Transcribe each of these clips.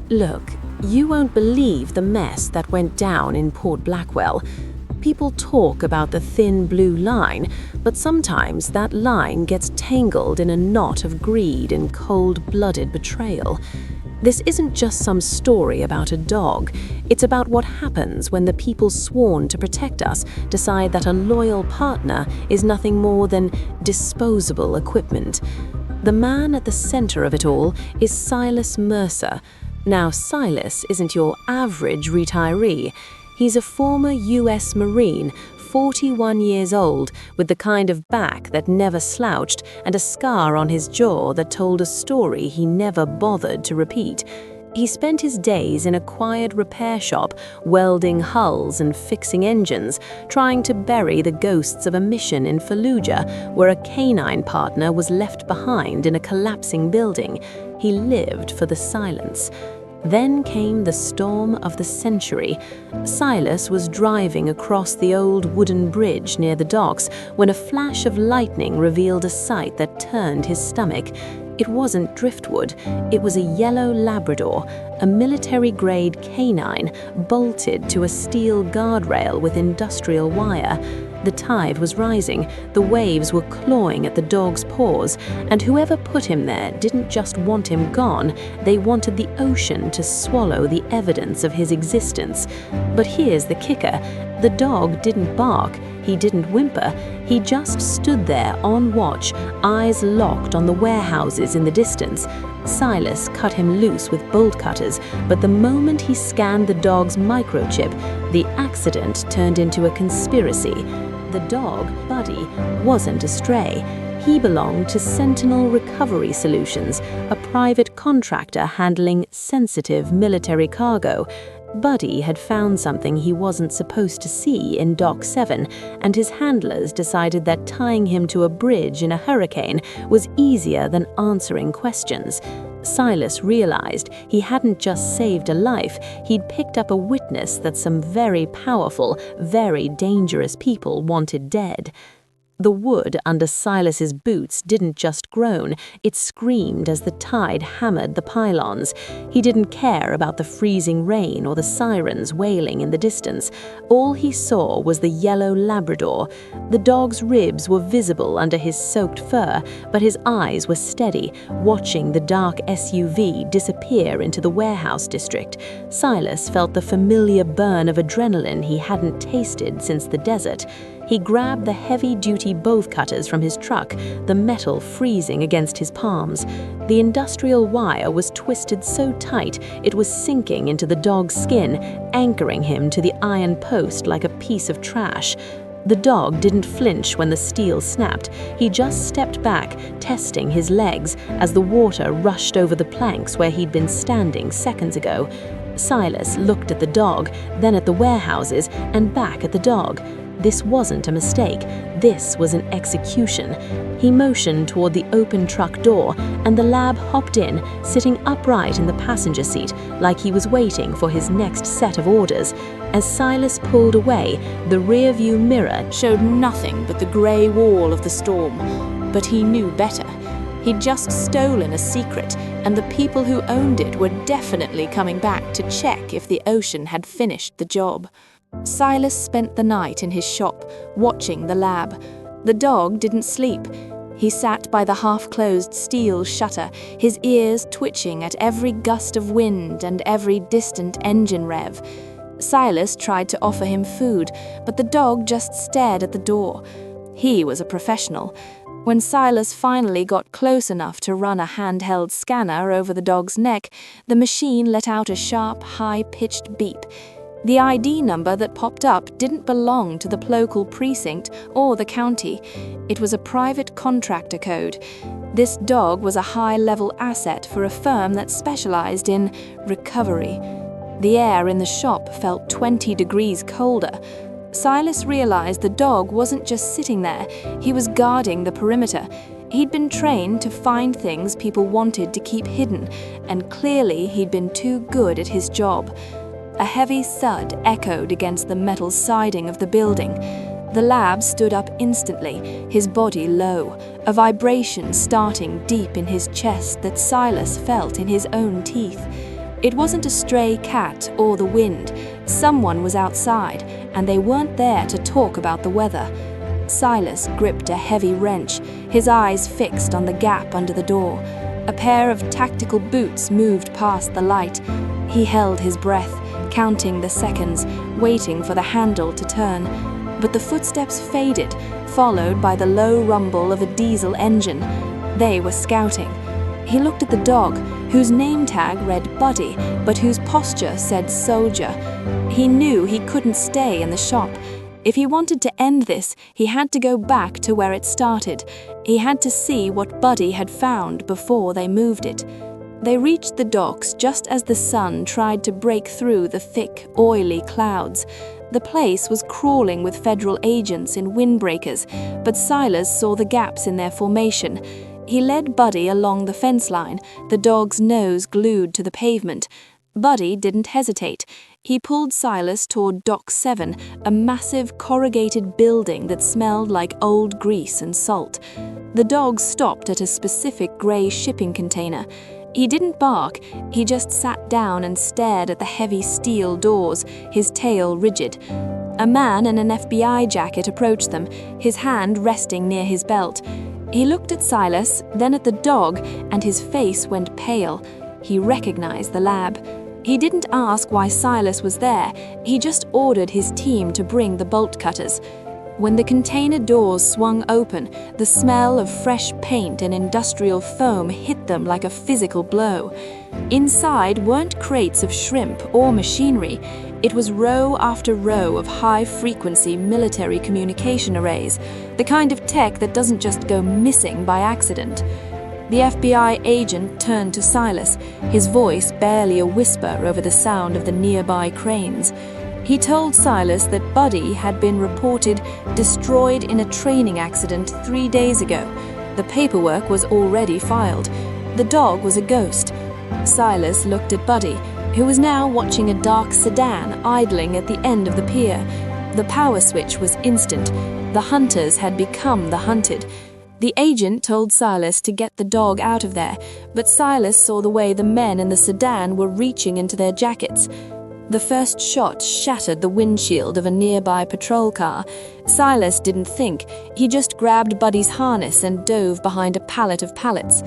Look, you won't believe the mess that went down in Port Blackwell. People talk about the thin blue line, but sometimes that line gets tangled in a knot of greed and cold-blooded betrayal. This isn't just some story about a dog. It's about what happens when the people sworn to protect us decide that a loyal partner is nothing more than disposable equipment. The man at the center of it all is Silas Mercer. Now, Silas isn't your average retiree. He's a former US Marine, 41 years old, with the kind of back that never slouched and a scar on his jaw that told a story he never bothered to repeat. He spent his days in a quiet repair shop, welding hulls and fixing engines, trying to bury the ghosts of a mission in Fallujah, where a canine partner was left behind in a collapsing building. He lived for the silence. Then came the storm of the century. Silas was driving across the old wooden bridge near the docks when a flash of lightning revealed a sight that turned his stomach. It wasn't driftwood, it was a yellow Labrador, a military-grade canine, bolted to a steel guardrail with industrial wire. The tide was rising, the waves were clawing at the dog's paws, and whoever put him there didn't just want him gone, they wanted the ocean to swallow the evidence of his existence. But here's the kicker, the dog didn't bark, he didn't whimper, he just stood there on watch, eyes locked on the warehouses in the distance. Silas cut him loose with bolt cutters, but the moment he scanned the dog's microchip, the accident turned into a conspiracy. The dog, Buddy, wasn't a stray. He belonged to Sentinel Recovery Solutions, a private contractor handling sensitive military cargo. Buddy had found something he wasn't supposed to see in Dock 7, and his handlers decided that tying him to a bridge in a hurricane was easier than answering questions. Silas realized he hadn't just saved a life, he'd picked up a witness that some very powerful, very dangerous people wanted dead. The wood under Silas's boots didn't just groan, it screamed as the tide hammered the pylons. He didn't care about the freezing rain or the sirens wailing in the distance. All he saw was the yellow Labrador. The dog's ribs were visible under his soaked fur, but his eyes were steady, watching the dark SUV disappear into the warehouse district. Silas felt the familiar burn of adrenaline he hadn't tasted since the desert. He grabbed the heavy-duty bolt cutters from his truck, the metal freezing against his palms. The industrial wire was twisted so tight it was sinking into the dog's skin, anchoring him to the iron post like a piece of trash. The dog didn't flinch when the steel snapped. He just stepped back, testing his legs, as the water rushed over the planks where he'd been standing seconds ago. Silas looked at the dog, then at the warehouses, and back at the dog. This wasn't a mistake, this was an execution. He motioned toward the open truck door, and the lab hopped in, sitting upright in the passenger seat, like he was waiting for his next set of orders. As Silas pulled away, the rearview mirror showed nothing but the grey wall of the storm. But he knew better. He'd just stolen a secret, and the people who owned it were definitely coming back to check if the ocean had finished the job. Silas spent the night in his shop, watching the lab. The dog didn't sleep. He sat by the half-closed steel shutter, his ears twitching at every gust of wind and every distant engine rev. Silas tried to offer him food, but the dog just stared at the door. He was a professional. When Silas finally got close enough to run a handheld scanner over the dog's neck, the machine let out a sharp, high-pitched beep. The ID number that popped up didn't belong to the local precinct or the county. It was a private contractor code. This dog was a high-level asset for a firm that specialized in recovery. The air in the shop felt 20 degrees colder. Silas realized the dog wasn't just sitting there, he was guarding the perimeter. He'd been trained to find things people wanted to keep hidden, and clearly he'd been too good at his job. A heavy thud echoed against the metal siding of the building. The lab stood up instantly, his body low, a vibration starting deep in his chest that Silas felt in his own teeth. It wasn't a stray cat or the wind. Someone was outside, and they weren't there to talk about the weather. Silas gripped a heavy wrench, his eyes fixed on the gap under the door. A pair of tactical boots moved past the light. He held his breath, counting the seconds, waiting for the handle to turn. But the footsteps faded, followed by the low rumble of a diesel engine. They were scouting. He looked at the dog, whose name tag read Buddy, but whose posture said Soldier. He knew he couldn't stay in the shop. If he wanted to end this, he had to go back to where it started. He had to see what Buddy had found before they moved it. They reached the docks just as the sun tried to break through the thick, oily clouds. The place was crawling with federal agents in windbreakers, but Silas saw the gaps in their formation. He led Buddy along the fence line, the dog's nose glued to the pavement. Buddy didn't hesitate. He pulled Silas toward Dock 7, a massive corrugated building that smelled like old grease and salt. The dog stopped at a specific grey shipping container. He didn't bark, he just sat down and stared at the heavy steel doors, his tail rigid. A man in an FBI jacket approached them, his hand resting near his belt. He looked at Silas, then at the dog, and his face went pale. He recognized the lab. He didn't ask why Silas was there, he just ordered his team to bring the bolt cutters. When the container doors swung open, the smell of fresh paint and industrial foam hit them like a physical blow. Inside weren't crates of shrimp or machinery. It was row after row of high-frequency military communication arrays, the kind of tech that doesn't just go missing by accident. The FBI agent turned to Silas, his voice barely a whisper over the sound of the nearby cranes. He told Silas that Buddy had been reported destroyed in a training accident 3 days ago. The paperwork was already filed. The dog was a ghost. Silas looked at Buddy, who was now watching a dark sedan idling at the end of the pier. The power switch was instant. The hunters had become the hunted. The agent told Silas to get the dog out of there, but Silas saw the way the men in the sedan were reaching into their jackets. The first shot shattered the windshield of a nearby patrol car. Silas didn't think. He just grabbed Buddy's harness and dove behind a pallet of pallets.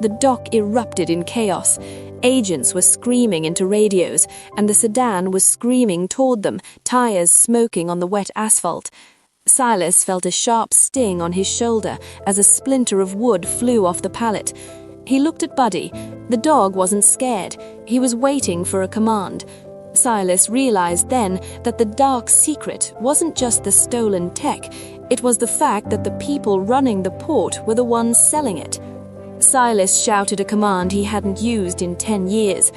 The dock erupted in chaos. Agents were screaming into radios, and the sedan was screaming toward them, tires smoking on the wet asphalt. Silas felt a sharp sting on his shoulder as a splinter of wood flew off the pallet. He looked at Buddy. The dog wasn't scared. He was waiting for a command. Silas realized then that the dark secret wasn't just the stolen tech, it was the fact that the people running the port were the ones selling it. Silas shouted a command he hadn't used in 10 years.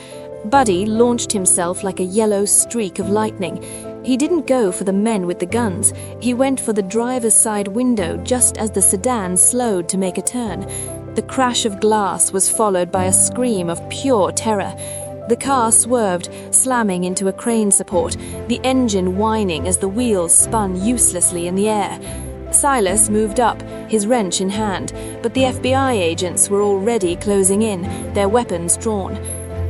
Buddy launched himself like a yellow streak of lightning. He didn't go for the men with the guns. He went for the driver's side window just as the sedan slowed to make a turn. The crash of glass was followed by a scream of pure terror. The car swerved, slamming into a crane support, the engine whining as the wheels spun uselessly in the air. Silas moved up, his wrench in hand, but the FBI agents were already closing in, their weapons drawn.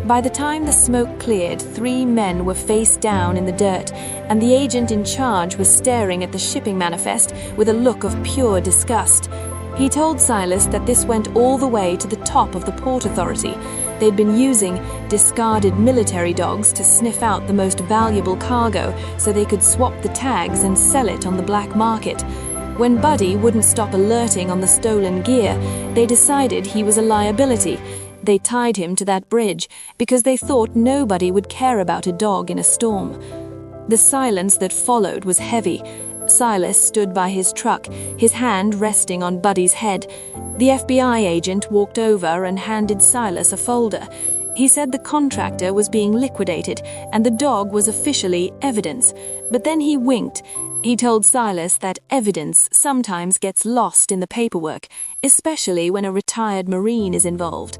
By the time the smoke cleared, 3 men were face down in the dirt, and the agent in charge was staring at the shipping manifest with a look of pure disgust. He told Silas that this went all the way to the top of the Port Authority. They'd been using discarded military dogs to sniff out the most valuable cargo so they could swap the tags and sell it on the black market. When Buddy wouldn't stop alerting on the stolen gear, they decided he was a liability. They tied him to that bridge because they thought nobody would care about a dog in a storm. The silence that followed was heavy. Silas stood by his truck, his hand resting on Buddy's head. The FBI agent walked over and handed Silas a folder. He said the contractor was being liquidated and the dog was officially evidence. But then he winked. He told Silas that evidence sometimes gets lost in the paperwork, especially when a retired Marine is involved.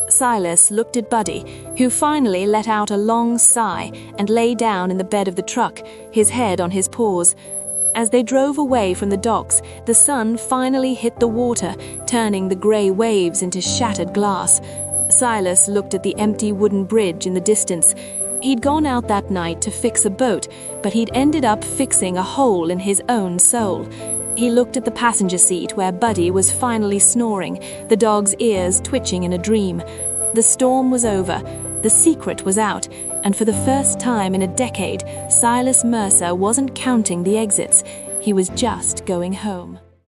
Silas looked at Buddy, who finally let out a long sigh and lay down in the bed of the truck, his head on his paws. As they drove away from the docks, the sun finally hit the water, turning the grey waves into shattered glass. Silas looked at the empty wooden bridge in the distance. He'd gone out that night to fix a boat, but he'd ended up fixing a hole in his own soul. He looked at the passenger seat where Buddy was finally snoring, the dog's ears twitching in a dream. The storm was over, the secret was out, and for the first time in a decade, Silas Mercer wasn't counting the exits. He was just going home.